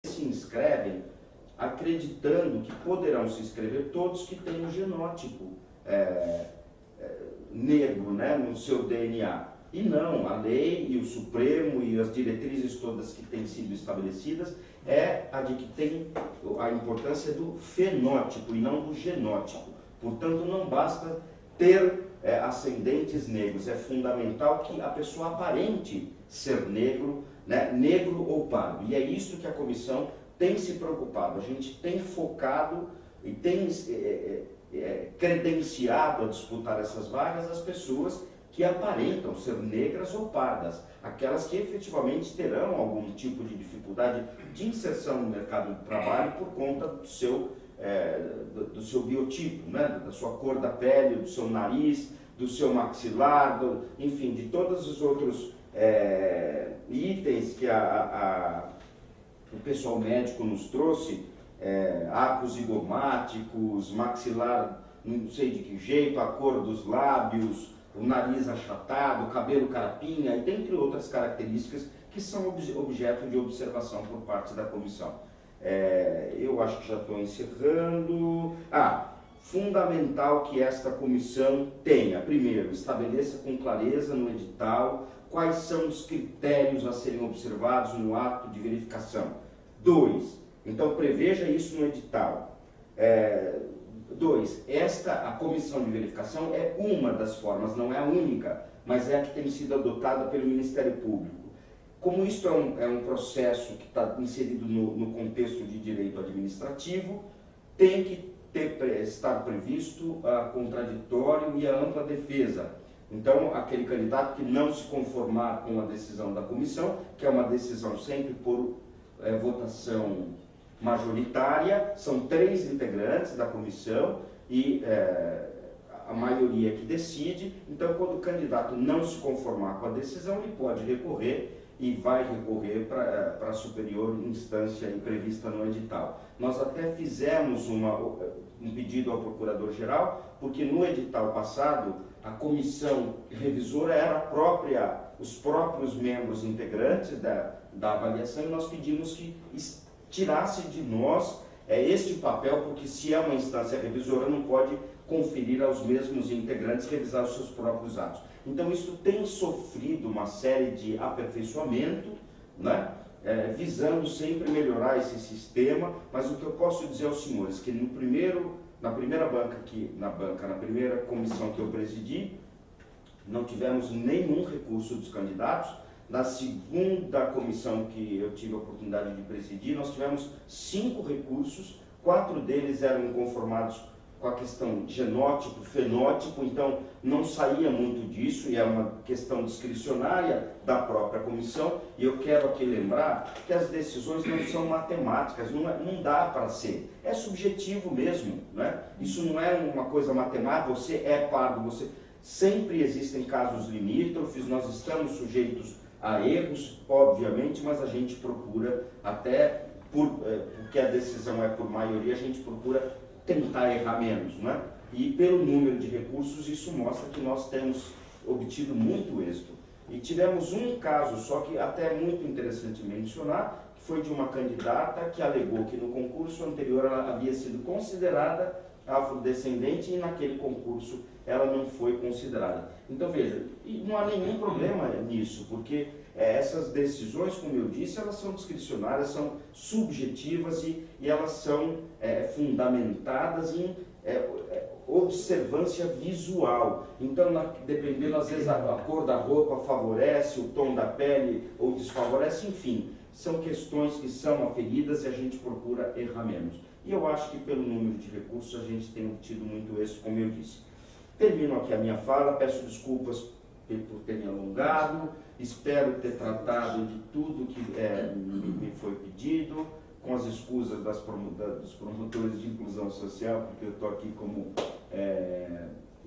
se inscrevem acreditando que poderão se inscrever todos que têm o genótipo negro, né, no seu DNA. E não, a lei e o Supremo e as diretrizes todas que têm sido estabelecidas é a de que tem a importância do fenótipo e não do genótipo. Portanto, não basta ter ascendentes negros, é fundamental que a pessoa aparente ser negro, né, negro ou pardo. E é isso que a comissão tem se preocupado. A gente tem focado e tem credenciado a disputar essas vagas as pessoas que aparentam ser negras ou pardas, aquelas que efetivamente terão algum tipo de dificuldade de inserção no mercado de trabalho por conta do seu biotipo, né? Da sua cor da pele, do seu nariz, do seu maxilar, enfim, de todos os outros itens que o pessoal médico nos trouxe, arcos zigomáticos, maxilar, não sei de que jeito, a cor dos lábios, o nariz achatado, o cabelo carapinha, e dentre outras características que são objeto de observação por parte da comissão. Eu acho que já estou encerrando. Fundamental que esta comissão tenha, primeiro, estabeleça com clareza no edital quais são os critérios a serem observados no ato de verificação. 2, então preveja isso no edital. 2, a comissão de verificação é uma das formas, não é a única, mas é a que tem sido adotada pelo Ministério Público. Como isso é um processo que está inserido no contexto de direito administrativo, tem que estar previsto a contraditório e a ampla defesa. Então, aquele candidato que não se conformar com a decisão da comissão, que é uma decisão sempre por votação majoritária, são 3 integrantes da comissão e a maioria que decide. Então, quando o candidato não se conformar com a decisão, ele pode recorrer e vai recorrer para a superior instância prevista no edital. Nós até fizemos um pedido ao Procurador-Geral, porque no edital passado a comissão revisora era os próprios membros integrantes da avaliação, e nós pedimos que tirasse de nós este papel, porque se é uma instância revisora, não pode conferir aos mesmos integrantes revisar os seus próprios atos. Então isso tem sofrido uma série de aperfeiçoamento, né, visando sempre melhorar esse sistema, mas o que eu posso dizer aos senhores, que na primeira comissão que eu presidi, não tivemos nenhum recurso dos candidatos. Na segunda comissão que eu tive a oportunidade de presidir, nós tivemos 5 recursos, 4 deles eram inconformados com a questão genótipo, fenótipo, então não saía muito disso, e é uma questão discricionária da própria comissão. E eu quero aqui lembrar que as decisões não são matemáticas, não dá para ser, é subjetivo mesmo, né? Isso não é uma coisa matemática, você é pardo, sempre existem casos limítrofes, nós estamos sujeitos a erros, obviamente, mas a gente procura, até porque a decisão é por maioria, a gente procura tentar errar menos, né? E pelo número de recursos, isso mostra que nós temos obtido muito êxito. E tivemos um caso só que até é muito interessante mencionar, que foi de uma candidata que alegou que no concurso anterior ela havia sido considerada afrodescendente e naquele concurso ela não foi considerada. Então veja, e não há nenhum problema nisso, porque essas decisões, como eu disse, elas são discricionárias, são subjetivas e elas são fundamentadas em observância visual. Então, dependendo, às vezes, a cor da roupa favorece, o tom da pele ou desfavorece, enfim, são questões que são aferidas e a gente procura errar menos. E eu acho que pelo número de recursos a gente tem obtido muito êxito, como eu disse. Termino aqui a minha fala, peço desculpas por ter me alongado, espero ter tratado de tudo que me foi pedido, com as escusas dos promotores de inclusão social, porque eu estou aqui como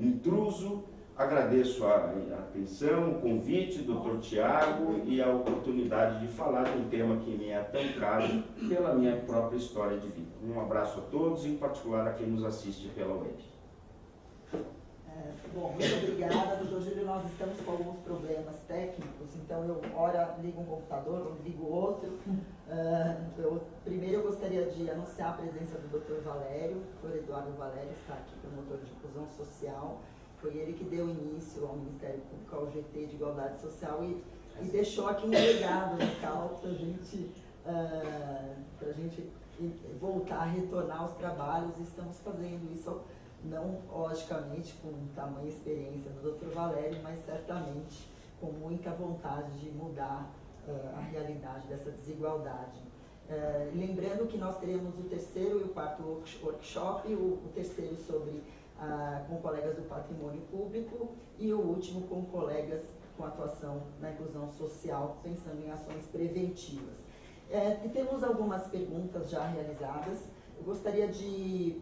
intruso. Agradeço a atenção, o convite do Dr. Tiago e a oportunidade de falar de um tema que me é tão caro pela minha própria história de vida. Um abraço a todos, em particular a quem nos assiste pela web. Bom, muito obrigada. Doutor Júlio, nós estamos com alguns problemas técnicos, então eu, ora, ligo um computador, ou ligo outro. Primeiro eu gostaria de anunciar a presença do doutor Valério. O doutor Eduardo Valério está aqui, promotor de inclusão social. Foi ele que deu início ao Ministério Público, ao GT de Igualdade Social, e deixou aqui um legado local para a gente voltar a retornar aos trabalhos. Estamos fazendo isso, não logicamente com tamanha experiência do Dr. Valério, mas certamente com muita vontade de mudar a realidade dessa desigualdade. Lembrando que nós teremos o terceiro e o quarto workshop, o terceiro sobre com colegas do patrimônio público e o último com colegas com atuação na inclusão social, pensando em ações preventivas. E temos algumas perguntas já realizadas. Eu gostaria de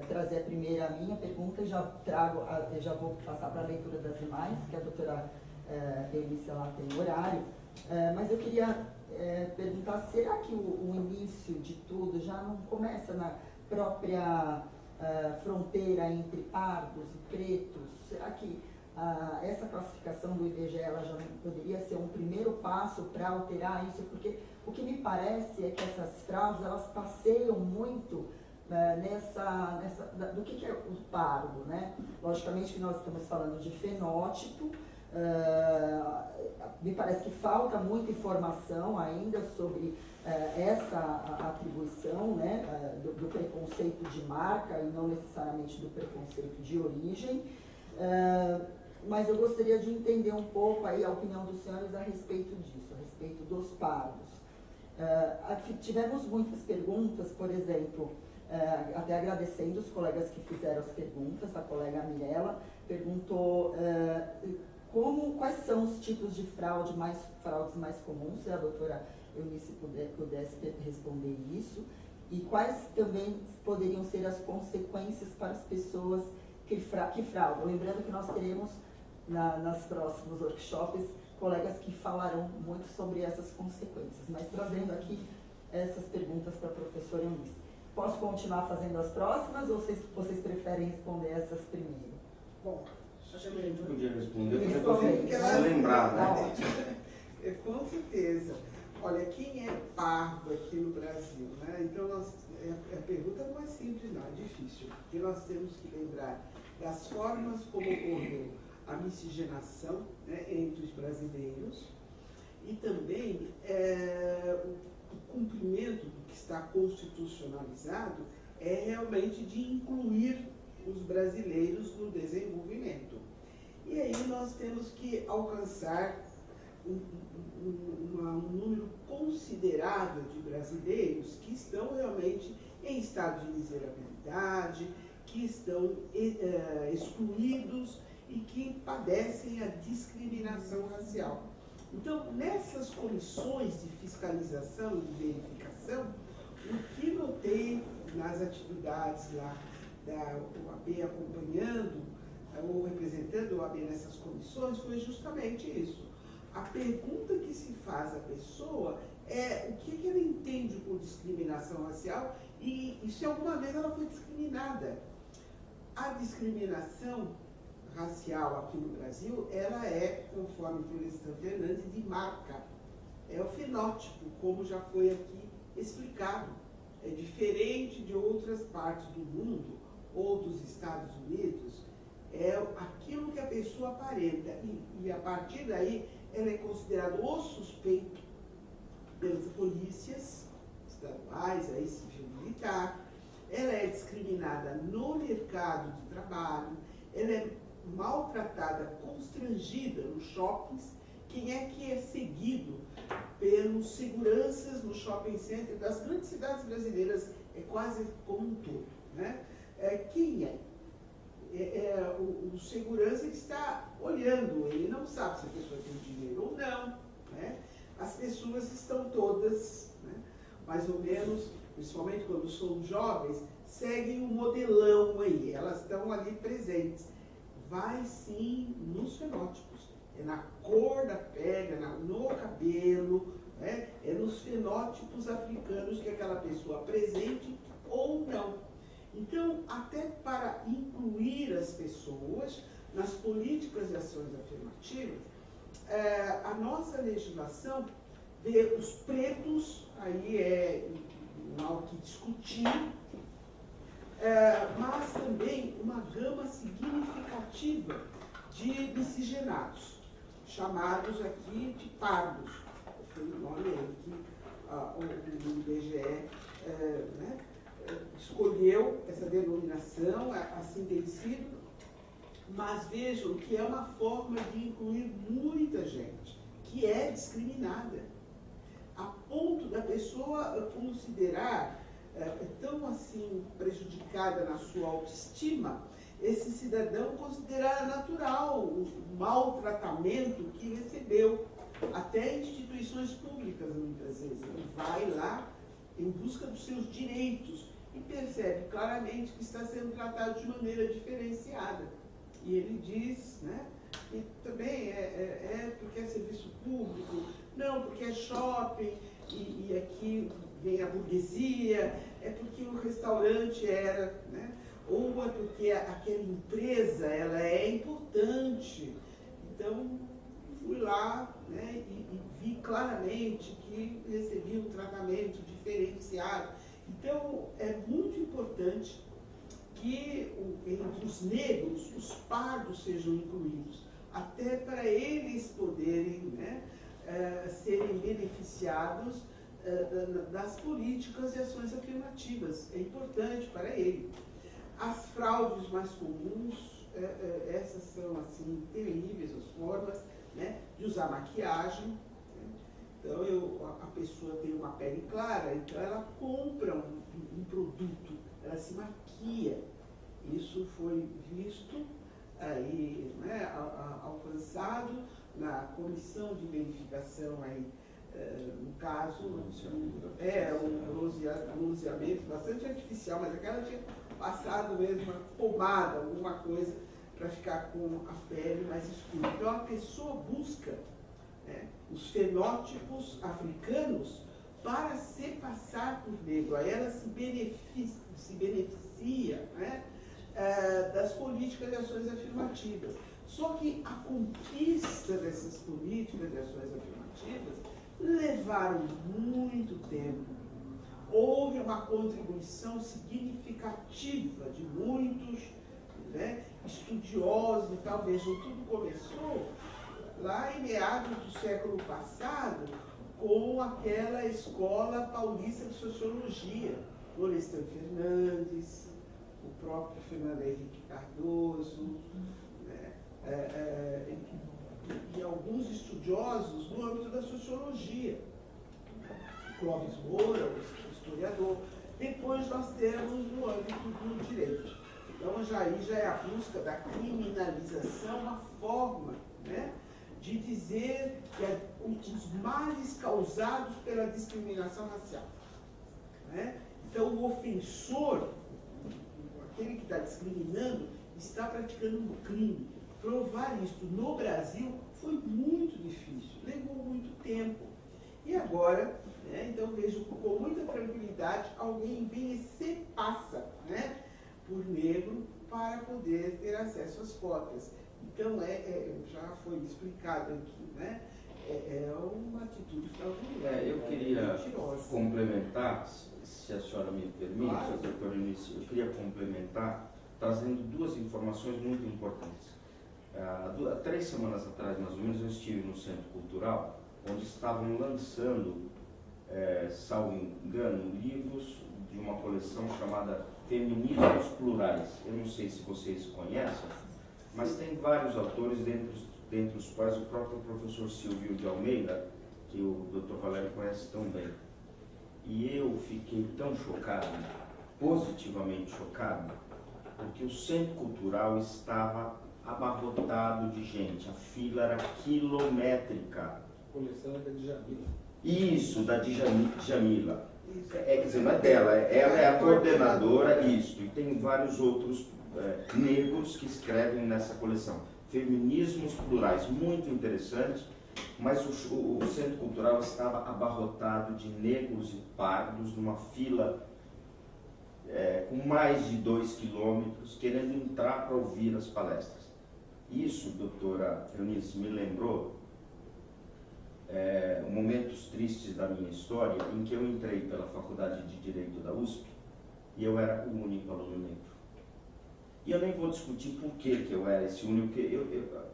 trazer a primeira, a minha pergunta, e já vou passar para a leitura das demais, que a doutora Eunice lá tem horário, mas eu queria perguntar, será que o início de tudo já não começa na própria fronteira entre pardos e pretos? Será que essa classificação do IBGE ela já não poderia ser um primeiro passo para alterar isso? Porque o que me parece é que essas fraudes elas passeiam muito do que é o pardo, né? Logicamente que nós estamos falando de fenótipo. Me parece que falta muita informação ainda sobre essa atribuição, né, do preconceito de marca e não necessariamente do preconceito de origem, mas eu gostaria de entender um pouco aí a opinião dos senhores a respeito disso, a respeito dos pardos. Tivemos muitas perguntas, por exemplo, até agradecendo os colegas que fizeram as perguntas. A colega Mirella perguntou quais são os tipos de fraudes mais comuns, se a doutora Eunice pudesse responder isso, e quais também poderiam ser as consequências para as pessoas que fraudam. Lembrando que nós teremos nas próximos workshops colegas que falarão muito sobre essas consequências, mas trazendo aqui essas perguntas para a professora Eunice. Posso continuar fazendo as próximas ou vocês preferem responder essas primeiro? Bom, acho que a gente podia responder, porque se lembrar, né? Com certeza. Olha, quem é pardo aqui no Brasil, né? Então, a pergunta não é simples, não, é difícil, porque nós temos que lembrar das formas como ocorreu a miscigenação, né, entre os brasileiros, e também o cumprimento do que está constitucionalizado é realmente de incluir os brasileiros no desenvolvimento. E aí nós temos que alcançar um número considerável de brasileiros que estão realmente em estado de miserabilidade, que estão excluídos e que padecem a discriminação racial. Então, nessas comissões de fiscalização e de verificação, o que notei nas atividades lá da OAB acompanhando ou representando a OAB nessas comissões foi justamente isso. A pergunta que se faz à pessoa é o que ela entende por discriminação racial e se alguma vez ela foi discriminada. A discriminação racial aqui no Brasil, ela é, conforme Florestan Fernandes, de marca. É o fenótipo, como já foi aqui explicado. É diferente de outras partes do mundo ou dos Estados Unidos, é aquilo que a pessoa aparenta. E a partir daí, ela é considerada o suspeito pelas polícias estaduais, aí civil militar. Ela é discriminada no mercado de trabalho, ela é maltratada, constrangida nos shoppings. Quem é que é seguido pelos seguranças no shopping center das grandes cidades brasileiras, é quase como um todo, né? Quem é? O segurança está olhando, ele não sabe se a pessoa tem dinheiro ou não, né? As pessoas estão todas, né, mais ou menos, principalmente quando são jovens, seguem um modelão aí, elas estão ali presentes. Vai sim nos fenótipos, é na cor da pele, no cabelo, né? É nos fenótipos africanos que aquela pessoa apresente ou não. Então, até para incluir as pessoas nas políticas e ações afirmativas, a nossa legislação vê os pretos, aí não há o que discutir, mas também uma gama significativa de miscigenados, chamados aqui de pardos. Foi o nome aí que o IBGE escolheu essa denominação, assim tem sido, mas vejam que é uma forma de incluir muita gente que é discriminada, a ponto da pessoa considerar tão assim prejudicada na sua autoestima, esse cidadão considerar natural o maltratamento que recebeu, até em instituições públicas muitas vezes. Ele vai lá em busca dos seus direitos e percebe claramente que está sendo tratado de maneira diferenciada. E ele diz, né, que também porque é serviço público, não, porque é shopping, e aqui vem a burguesia, é porque o restaurante era, né, ou é porque aquela empresa ela é importante. Então, fui lá, né, e vi claramente que recebi um tratamento diferenciado. Então, é muito importante que entre os negros, os pardos sejam incluídos, até para eles poderem, né, serem beneficiados das políticas e ações afirmativas. É importante para ele. As fraudes mais comuns, essas são assim terríveis as formas, né, de usar maquiagem. Né? Então a pessoa tem uma pele clara, então ela compra um produto, ela se maquia. Isso foi visto aí, né, alcançado na comissão de verificação aí, no caso, um bronzeamento bastante artificial, mas aquela tinha passado mesmo uma pomada, alguma coisa, para ficar com a pele mais escura. Então a pessoa busca, né, os fenótipos africanos para se passar por negro. Aí ela se beneficia, né, das políticas e ações afirmativas. Só que a conquista dessas políticas e ações afirmativas levaram muito tempo. Houve uma contribuição significativa de muitos, né, estudiosos e tal. Vejam, tudo começou lá em meados do século passado com aquela escola paulista de sociologia, Florestan Fernandes, o próprio Fernando Henrique Cardoso, né, e alguns estudiosos no âmbito da sociologia, Clóvis Moura, o historiador. Depois nós temos no âmbito do direito. Então já é a busca da criminalização, uma forma, né, de dizer que os males causados pela discriminação racial. Né? Então o ofensor, aquele que está discriminando, está praticando um crime. Provar isso no Brasil foi muito difícil, levou muito tempo. E agora, né, então vejo com muita tranquilidade, alguém vem e se passa, né, por negro para poder ter acesso às cotas. Então, já foi explicado aqui, né, é uma atitude fraudulenta. Eu queria mentirosa. complementar, se a senhora me permite, Claro. doutora Eunice, eu queria complementar trazendo duas informações muito importantes. Há 3 semanas atrás, mais ou menos, eu estive no Centro Cultural, onde estavam lançando, salvo engano, livros de uma coleção chamada Feminismos Plurais. Eu não sei se vocês conhecem, mas tem vários autores, dentre os quais o próprio professor Silvio de Almeida, que o Dr. Valério conhece tão bem. E eu fiquei tão chocado, positivamente chocado, porque o Centro Cultural estava abarrotado de gente, a fila era quilométrica. A coleção é da Djamila. Isso, da Djamila. Quer dizer, não é dela, ela é a coordenadora, isso, e tem vários outros negros que escrevem nessa coleção. Feminismos Plurais, muito interessante, mas o Centro Cultural estava abarrotado de negros e pardos numa fila com mais de 2 quilômetros, querendo entrar para ouvir as palestras. Isso, doutora Eunice, me lembrou momentos tristes da minha história, em que eu entrei pela Faculdade de Direito da USP e eu era o único aluno negro. E eu nem vou discutir por que eu era esse único, porque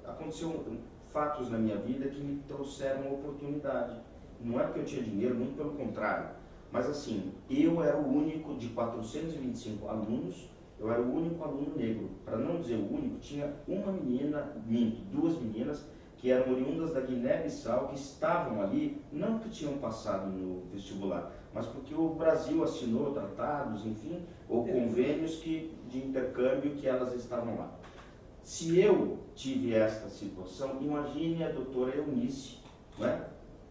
aconteceu fatos na minha vida que me trouxeram uma oportunidade. Não é porque eu tinha dinheiro, muito pelo contrário. Mas assim, eu era o único de 425 alunos, eu era o único aluno negro. Para não dizer o único, tinha uma menina, duas meninas, que eram oriundas da Guiné-Bissau, que estavam ali, não que tinham passado no vestibular, mas porque o Brasil assinou tratados, enfim, ou convênios de intercâmbio que elas estavam lá. Se eu tive esta situação, imagine a doutora Eunice, né,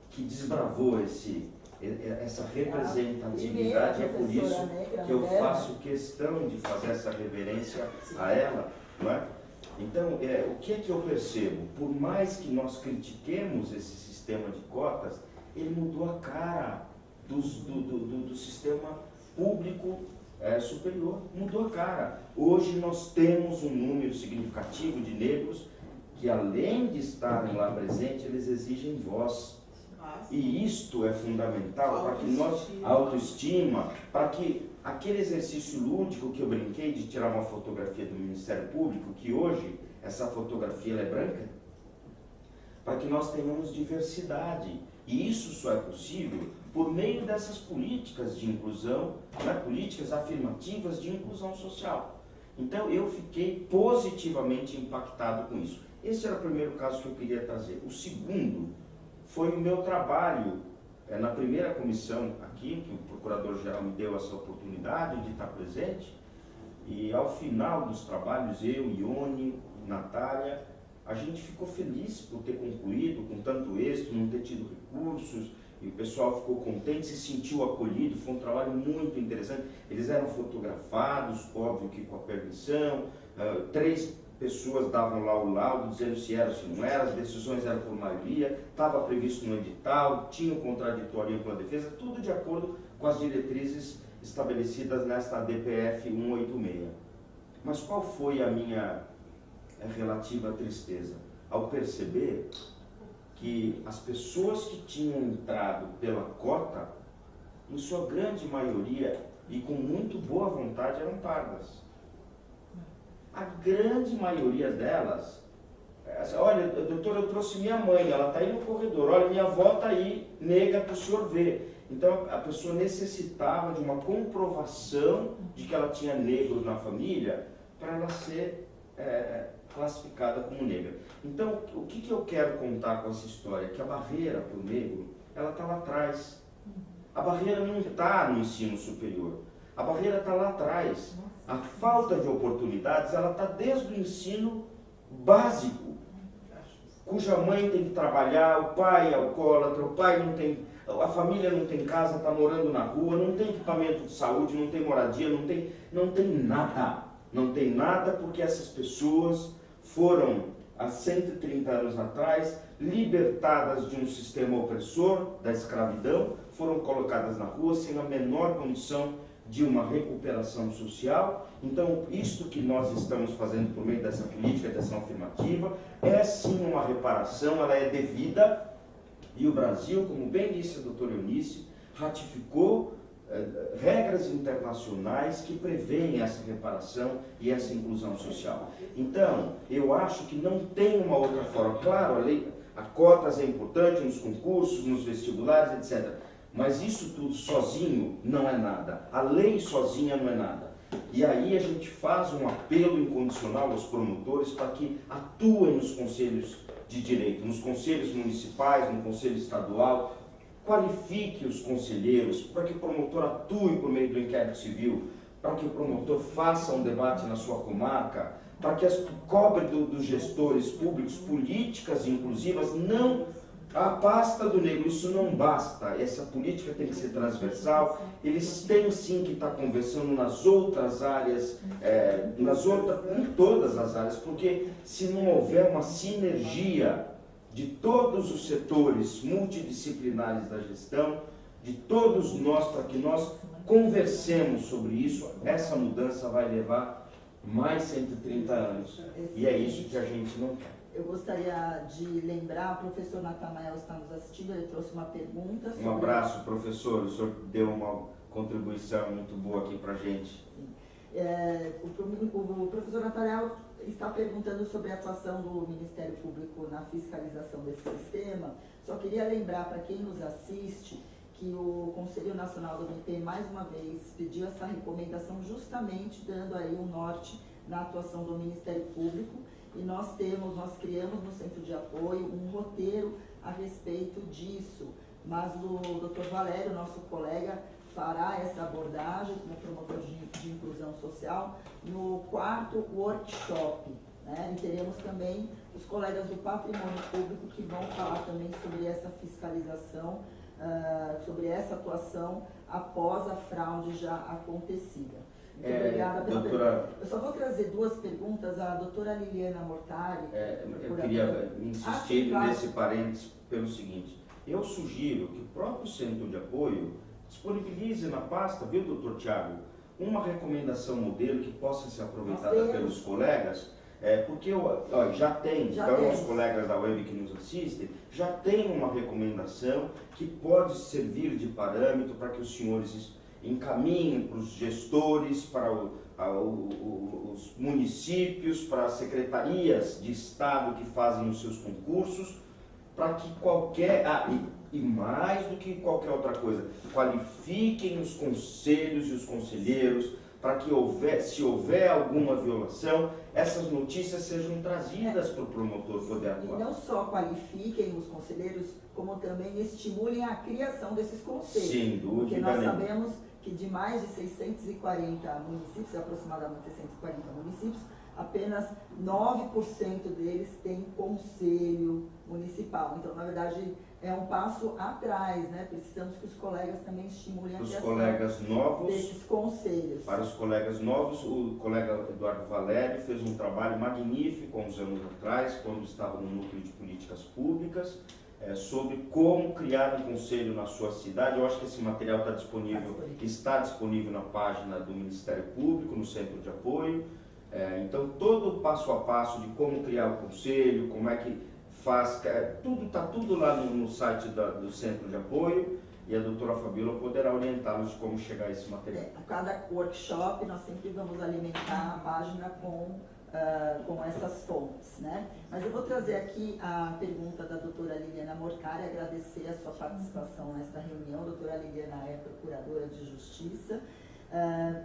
que desbravou essa representatividade, é por isso que eu faço questão de fazer essa reverência a ela, não é? Então, o que é que eu percebo? Por mais que nós critiquemos esse sistema de cotas, ele mudou a cara do sistema público superior, mudou a cara. Hoje nós temos um número significativo de negros que, além de estarem lá presentes, eles exigem voz. E isto é fundamental para que nós, a autoestima, para que aquele exercício lúdico que eu brinquei de tirar uma fotografia do Ministério Público, que hoje essa fotografia ela é branca, para que nós tenhamos diversidade. E isso só é possível por meio dessas políticas de inclusão, né, políticas afirmativas de inclusão social. Então eu fiquei positivamente impactado com isso. Esse era o primeiro caso que eu queria trazer. O segundo foi o meu trabalho na primeira comissão aqui, que o Procurador-Geral me deu essa oportunidade de estar presente, e ao final dos trabalhos, eu, Ione, Natália, a gente ficou feliz por ter concluído com tanto êxito, não ter tido recursos, e o pessoal ficou contente, se sentiu acolhido, foi um trabalho muito interessante. Eles eram fotografados, óbvio que com a permissão, 3 pessoas davam lá o laudo, dizendo se era ou se não era, as decisões eram por maioria, estava previsto no edital, tinha um contraditório com a defesa, tudo de acordo com as diretrizes estabelecidas nesta DPF 186. Mas qual foi a minha relativa tristeza? Ao perceber que as pessoas que tinham entrado pela cota, em sua grande maioria e com muito boa vontade, eram pardas. A grande maioria delas, olha, doutor, eu trouxe minha mãe, ela está aí no corredor, olha, minha avó está aí, nega para o senhor ver. Então a pessoa necessitava de uma comprovação de que ela tinha negro na família para ela ser classificada como negra. Então o que eu quero contar com essa história? Que a barreira para o negro, ela está lá atrás. A barreira não está no ensino superior. A barreira está lá atrás. A falta de oportunidades, ela está desde o ensino básico, cuja mãe tem que trabalhar, o pai é alcoólatra, o pai não tem, a família não tem casa, está morando na rua, não tem equipamento de saúde, não tem moradia, não tem nada. Não tem nada porque essas pessoas foram, há 130 anos atrás, libertadas de um sistema opressor, da escravidão, foram colocadas na rua sem a menor condição de uma recuperação social. Então, isto que nós estamos fazendo por meio dessa política de ação afirmativa é sim uma reparação, ela é devida, e o Brasil, como bem disse a doutora Eunice, ratificou regras internacionais que prevêem essa reparação e essa inclusão social. Então, eu acho que não tem uma outra forma. Claro, a cotas é importante nos concursos, nos vestibulares, etc. Mas isso tudo sozinho não é nada. A lei sozinha não é nada. E aí a gente faz um apelo incondicional aos promotores para que atuem nos conselhos de direito, nos conselhos municipais, no conselho estadual, qualifique os conselheiros para que o promotor atue por meio do inquérito civil, para que o promotor faça um debate na sua comarca, para que cobre dos gestores públicos políticas inclusivas, não a pasta do negro, isso não basta, essa política tem que ser transversal, eles têm sim que estar conversando nas outras áreas, em todas as áreas, porque se não houver uma sinergia de todos os setores multidisciplinares da gestão, de todos nós, para que nós conversemos sobre isso. Essa mudança vai levar mais 130 anos. E é isso que a gente não quer. Eu gostaria de lembrar, o professor Natanael está nos assistindo, ele trouxe uma pergunta. Um abraço, professor. O senhor deu uma contribuição muito boa aqui para a gente. Sim. O professor Natanael está perguntando sobre a atuação do Ministério Público na fiscalização desse sistema. Só queria lembrar para quem nos assiste que o Conselho Nacional do MP, mais uma vez, pediu essa recomendação justamente dando aí um norte na atuação do Ministério Público. E nós criamos no Centro de Apoio um roteiro a respeito disso, mas o Dr. Valério, nosso colega, fará essa abordagem como promotor de inclusão social no 4º workshop, né? E teremos também os colegas do patrimônio público que vão falar também sobre essa fiscalização, sobre essa atuação após a fraude já acontecida. Muito obrigada pela pergunta. Eu só vou trazer duas perguntas. A doutora Liliana Mortari. Eu queria insistir nesse parênteses pelo seguinte. Eu sugiro que o próprio Centro de Apoio disponibilize na pasta, viu, doutor Tiago, uma recomendação modelo que possa ser aproveitada pelos colegas, porque já tem, os colegas da web que nos assistem, já tem uma recomendação que pode servir de parâmetro para que os senhores encaminhem para os gestores, para os municípios, para as secretarias de Estado que fazem os seus concursos, para que e mais do que qualquer outra coisa, qualifiquem os conselhos e os conselheiros, para que se houver alguma violação, essas notícias sejam trazidas para o promotor poder atuar. E não só qualifiquem os conselheiros, como também estimulem a criação desses conselhos. Sem dúvida. Porque nós sabemos que de mais de 640 municípios, aproximadamente 640 municípios, apenas 9% deles têm conselho municipal. Então, na verdade, é um passo atrás, né? Precisamos que os colegas também estimulem a criação desses conselhos. Para os colegas novos, o colega Eduardo Valério fez um trabalho magnífico há uns anos atrás, quando estava no Núcleo de Políticas Públicas, sobre como criar um conselho na sua cidade. Eu acho que esse material está disponível na página do Ministério Público, no Centro de Apoio. Então, todo o passo a passo de como criar o conselho, como é que faz, está tudo lá no site do Centro de Apoio, e a doutora Fabíola poderá orientá-los de como chegar a esse material. A cada workshop, nós sempre vamos alimentar a página com essas fontes, né? Mas eu vou trazer aqui a pergunta da doutora Liliana Mortari, agradecer a sua participação nesta reunião. A doutora Liliana é procuradora de Justiça.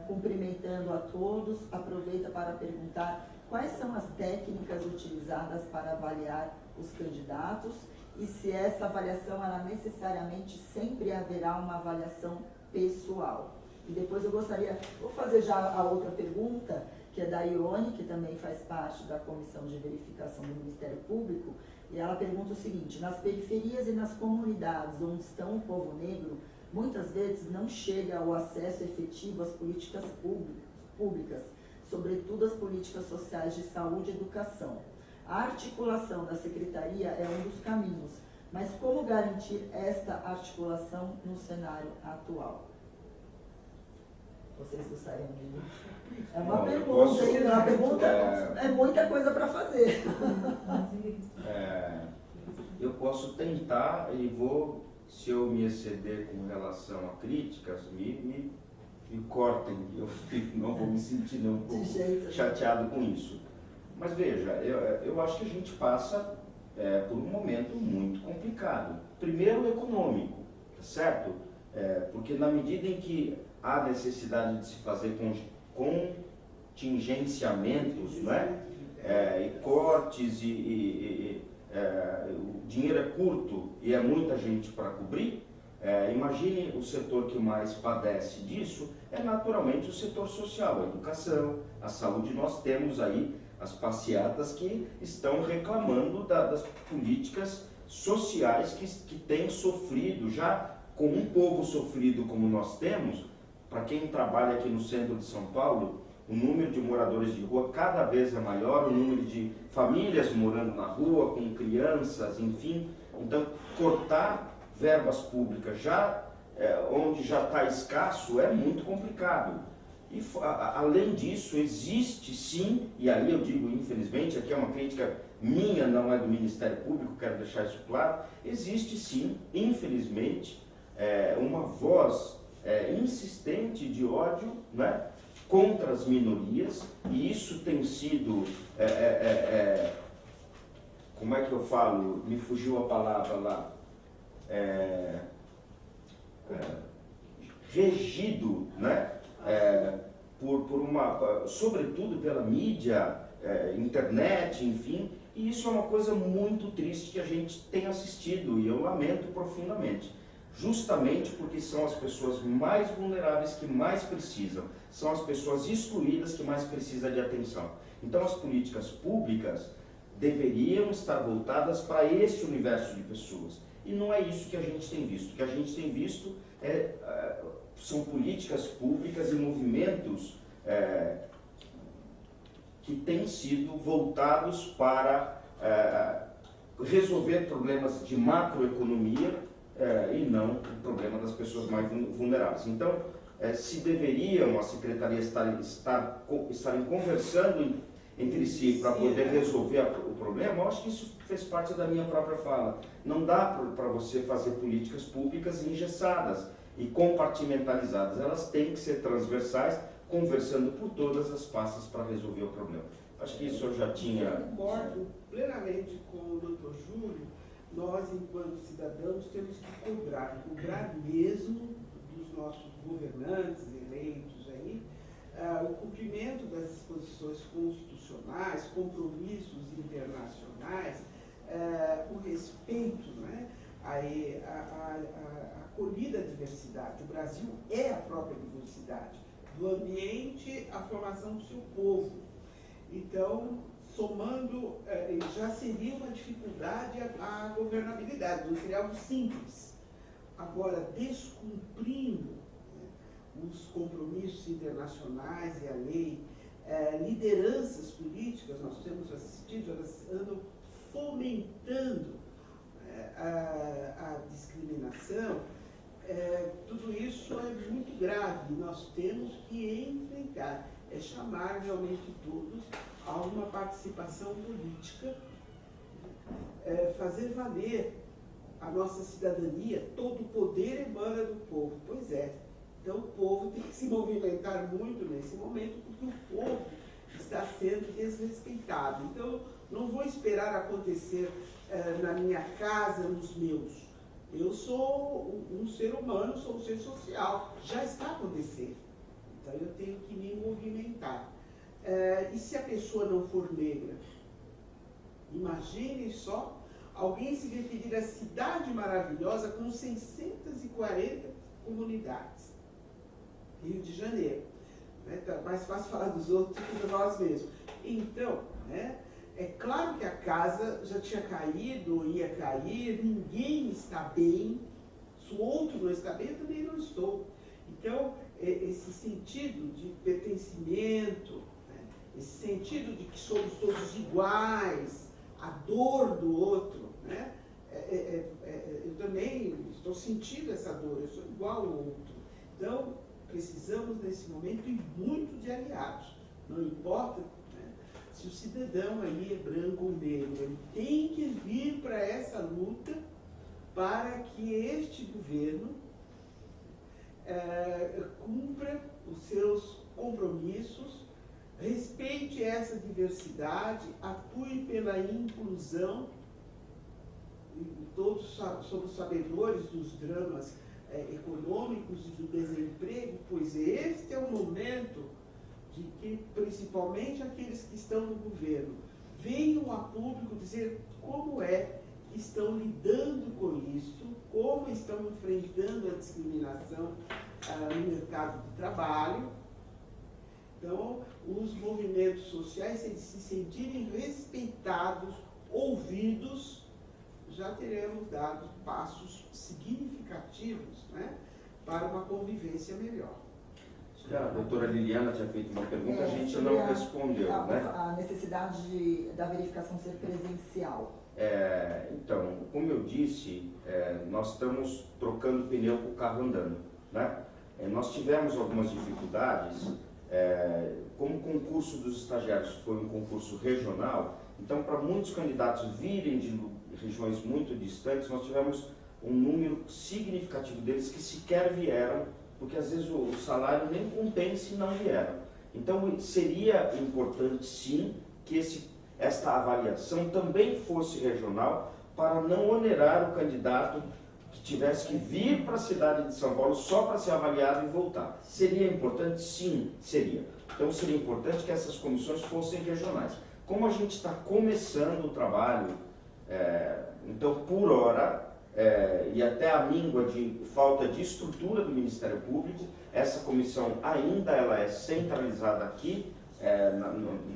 Cumprimentando a todos, aproveita para perguntar quais são as técnicas utilizadas para avaliar os candidatos e se essa avaliação, ela necessariamente sempre haverá uma avaliação pessoal. E depois eu vou fazer já a outra pergunta, que é da Ione, que também faz parte da Comissão de Verificação do Ministério Público, e ela pergunta o seguinte: nas periferias e nas comunidades onde estão o povo negro, muitas vezes não chega ao acesso efetivo às políticas públicas, sobretudo as políticas sociais de saúde e educação. A articulação da Secretaria é um dos caminhos, mas como garantir esta articulação no cenário atual? Vocês gostariam de... É uma pergunta, hein? Uma pergunta, é muita coisa para fazer. Eu posso tentar e vou, se eu me exceder com relação a críticas, me cortem, eu não vou me sentir um pouco chateado com isso. Mas veja, eu acho que a gente passa por um momento muito complicado. Primeiro, econômico, tá certo? Porque na medida em que há necessidade de se fazer contingenciamentos, né? E cortes, o dinheiro é curto e é muita gente para cobrir, imagine o setor que mais padece disso, naturalmente o setor social, a educação, a saúde. Nós temos aí as passeatas que estão reclamando das políticas sociais que têm sofrido, já com um povo sofrido como nós temos. Para quem trabalha aqui no centro de São Paulo, o número de moradores de rua cada vez é maior, o número de famílias morando na rua, com crianças, enfim. Então, cortar verbas públicas já onde já está escasso, é muito complicado. E além disso, existe sim, e aí eu digo infelizmente, aqui é uma crítica minha, não é do Ministério Público, quero deixar isso claro, existe sim, infelizmente, uma voz insistente de ódio, né, contra as minorias, e isso tem sido, como é que eu falo, me fugiu a palavra lá, regido, né, sobretudo pela mídia, internet, enfim, e isso é uma coisa muito triste que a gente tem assistido, e eu lamento profundamente. Justamente porque são as pessoas mais vulneráveis que mais precisam, são as pessoas excluídas que mais precisam de atenção. Então as políticas públicas deveriam estar voltadas para esse universo de pessoas. E não é isso que a gente tem visto. O que a gente tem visto são políticas públicas e movimentos que têm sido voltados para resolver problemas de macroeconomia e não o problema das pessoas mais vulneráveis. Então, se deveriam as secretarias estarem conversando entre si para poder resolver o problema, eu acho que isso fez parte da minha própria fala. Não dá para você fazer políticas públicas engessadas e compartimentalizadas. Elas têm que ser transversais, conversando por todas as pastas para resolver o problema. Acho que isso eu já tinha... Eu concordo plenamente com o Dr. Júlio. Nós, enquanto cidadãos, temos que cobrar mesmo dos nossos governantes eleitos aí, o cumprimento das disposições constitucionais, compromissos internacionais, o respeito, né, a acolhida à diversidade. O Brasil é a própria diversidade, do ambiente à formação do seu povo. Então, somando, já seria uma dificuldade a governabilidade, não seria algo simples. Agora, descumprindo os compromissos internacionais e a lei, lideranças políticas, nós temos assistido, elas andam fomentando a discriminação, tudo isso é muito grave. Nós temos que enfrentar, chamar realmente todos a uma participação política, fazer valer a nossa cidadania. Todo o poder emana do povo. Pois é. Então o povo tem que se movimentar muito nesse momento, porque o povo está sendo desrespeitado. Então não vou esperar acontecer na minha casa, nos meus. Eu sou um ser humano, sou um ser social. Já está acontecendo. Então eu tenho que me movimentar. E se a pessoa não for negra? Imagine só alguém se referir à cidade maravilhosa com 640 comunidades. Rio de Janeiro. Tá mais fácil falar dos outros do que de nós mesmos. Então, é claro que a casa já tinha caído, ia cair, ninguém está bem. Se o outro não está bem, eu também não estou. Então, esse sentido de pertencimento, esse sentido de que somos todos iguais, a dor do outro, eu também estou sentindo essa dor, eu sou igual ao outro. Então, precisamos nesse momento e muito de aliados. Não importa se o cidadão aí é branco ou negro, ele tem que vir para essa luta para que este governo cumpra os seus compromissos, respeite essa diversidade, atue pela inclusão. E todos somos sabedores dos dramas econômicos e do desemprego, pois este é o momento de que, principalmente aqueles que estão no governo, venham a público dizer como que estão lidando com isso, como estão enfrentando a discriminação no mercado de trabalho. Então, os movimentos sociais, se eles se sentirem respeitados, ouvidos, já teremos dado passos significativos para uma convivência melhor. A doutora Liliana tinha feito uma pergunta, a gente não respondeu. A necessidade da verificação ser presencial. Então, como eu disse, nós estamos trocando pneu com o carro andando, né? Nós tivemos algumas dificuldades, como o concurso dos estagiários foi um concurso regional, então para muitos candidatos virem de regiões muito distantes, nós tivemos um número significativo deles que sequer vieram, porque às vezes o salário nem compensa se não vieram. Então seria importante sim que esta avaliação também fosse regional, para não onerar o candidato que tivesse que vir para a cidade de São Paulo só para ser avaliado e voltar. Seria importante? Sim, seria. Então seria importante que essas comissões fossem regionais. Como a gente está começando o trabalho, então por hora, e até a míngua de falta de estrutura do Ministério Público, essa comissão ainda ela é centralizada aqui,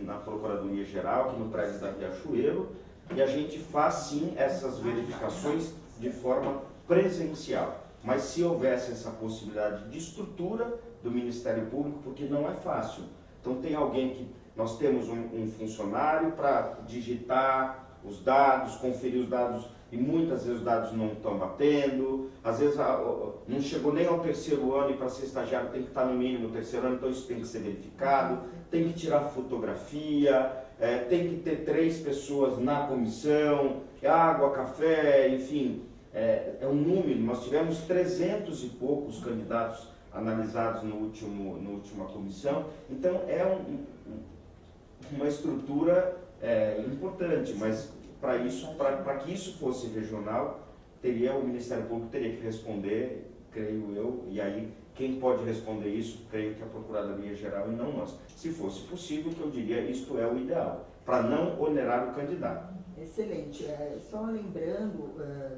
na Procuradoria Geral, aqui no prédio da Riachuelo, e a gente faz sim essas verificações de forma presencial. Mas se houvesse essa possibilidade de estrutura do Ministério Público, porque não é fácil. Então tem alguém que, nós temos um funcionário para digitar os dados, conferir os dados, e muitas vezes os dados não estão batendo, às vezes não chegou nem ao terceiro ano, e para ser estagiário tem que estar no mínimo no terceiro ano, então isso tem que ser verificado, tem que tirar fotografia, tem que ter 3 pessoas na comissão, água, café, enfim, é um número. Nós tivemos 300 e poucos candidatos analisados na última comissão, então é uma estrutura importante, mas para que isso fosse regional, o Ministério Público teria que responder, creio eu, e aí quem pode responder isso, creio que a Procuradoria Geral e não nós. Se fosse possível, que eu diria, isto é o ideal, para não onerar o candidato. Excelente. Só lembrando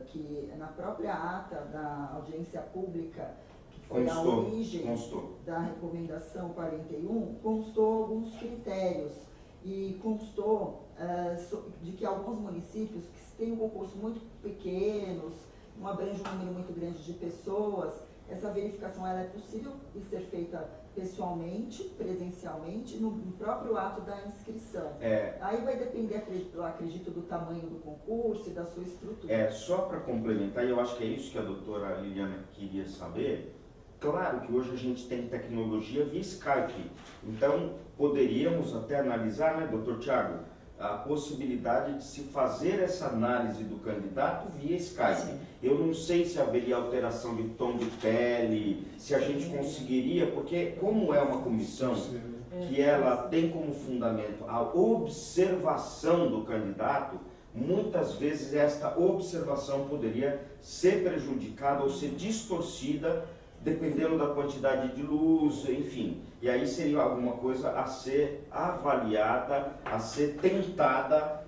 que na própria ata da audiência pública, que foi a origem da recomendação 41, constou alguns critérios e constou de que alguns municípios que têm um concurso muito pequenos, não abrange um número muito grande de pessoas, essa verificação ela é possível de ser feita pessoalmente, presencialmente, no próprio ato da inscrição. Aí vai depender, eu acredito, do tamanho do concurso e da sua estrutura. Só para complementar, e eu acho que é isso que a doutora Liliana queria saber, claro que hoje a gente tem tecnologia via Skype, então poderíamos até analisar, né, doutor Tiago, a possibilidade de se fazer essa análise do candidato via Skype. Sim. Eu não sei se haveria alteração de tom de pele, se a gente conseguiria, porque como é uma comissão que ela tem como fundamento a observação do candidato, muitas vezes esta observação poderia ser prejudicada ou ser distorcida dependendo da quantidade de luz, enfim. E aí seria alguma coisa a ser avaliada, a ser tentada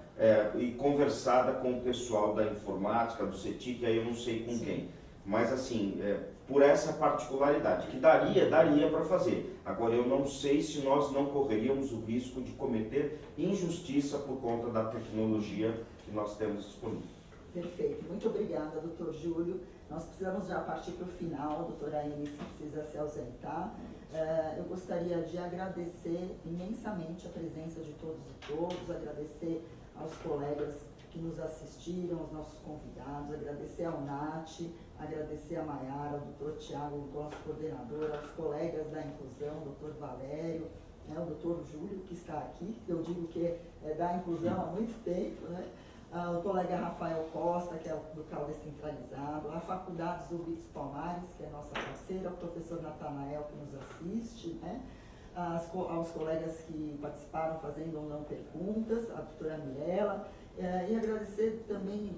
e conversada com o pessoal da informática, do CETIC, aí eu não sei com quem. Mas assim, por essa particularidade, que daria para fazer. Agora eu não sei se nós não correríamos o risco de cometer injustiça por conta da tecnologia que nós temos disponível. Perfeito. Muito obrigada, doutor Júlio. Nós precisamos já partir para o final, a doutora Inês precisa se ausentar. Eu gostaria de agradecer imensamente a presença de todos e todas, agradecer aos colegas que nos assistiram, aos nossos convidados, agradecer ao Nath, agradecer a Maiara, ao doutor Tiago, nosso coordenador, aos colegas da inclusão, o doutor Valério, o doutor Júlio, que está aqui, eu digo que é da inclusão há muito tempo, né? O colega Rafael Costa, que é do CAU Descentralizado, a Faculdade Zubits Palmares, que é nossa parceira, o professor Natanael, que nos assiste, né? Aos colegas que participaram fazendo ou não perguntas, a doutora Mirella, e agradecer também,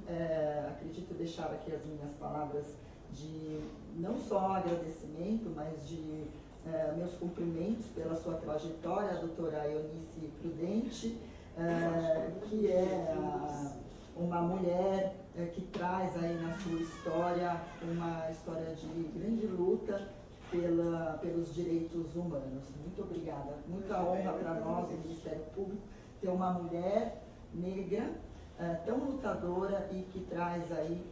acredito deixar aqui as minhas palavras de não só agradecimento, mas de meus cumprimentos pela sua trajetória, a doutora Eunice Prudente, que é uma mulher que traz aí na sua história uma história de grande luta pelos direitos humanos. Muito obrigada. Muita honra para nós, o Ministério Público, ter uma mulher negra tão lutadora e que traz aí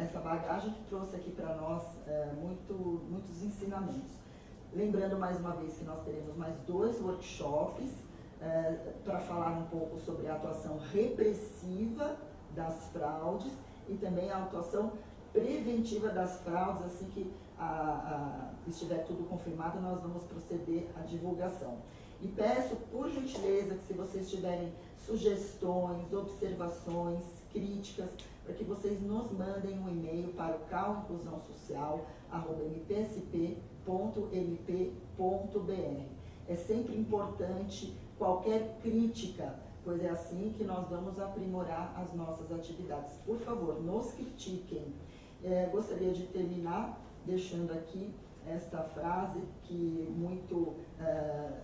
essa bagagem que trouxe aqui para nós muitos ensinamentos. Lembrando mais uma vez que nós teremos mais 2 workshops para falar um pouco sobre a atuação repressiva das fraudes e também a atuação preventiva das fraudes. Assim que estiver tudo confirmado, nós vamos proceder à divulgação. E peço, por gentileza, que se vocês tiverem sugestões, observações, críticas, para que vocês nos mandem um e-mail para o cauinclusãosocial@mpsp.mp.br. É sempre importante qualquer crítica, pois é assim que nós vamos aprimorar as nossas atividades. Por favor, nos critiquem. Gostaria de terminar deixando aqui esta frase que muito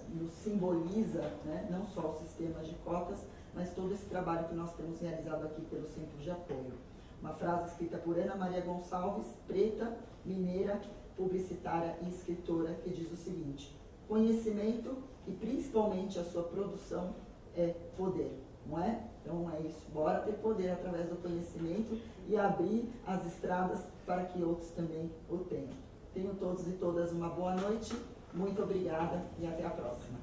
nos simboliza, né, não só o sistema de cotas, mas todo esse trabalho que nós temos realizado aqui pelo Centro de Apoio. Uma frase escrita por Ana Maria Gonçalves, preta, mineira, publicitária e escritora, que diz o seguinte: conhecimento e principalmente a sua produção é poder, não é? Então é isso, bora ter poder através do conhecimento e abrir as estradas para que outros também o tenham. Tenham todos e todas uma boa noite, muito obrigada e até a próxima.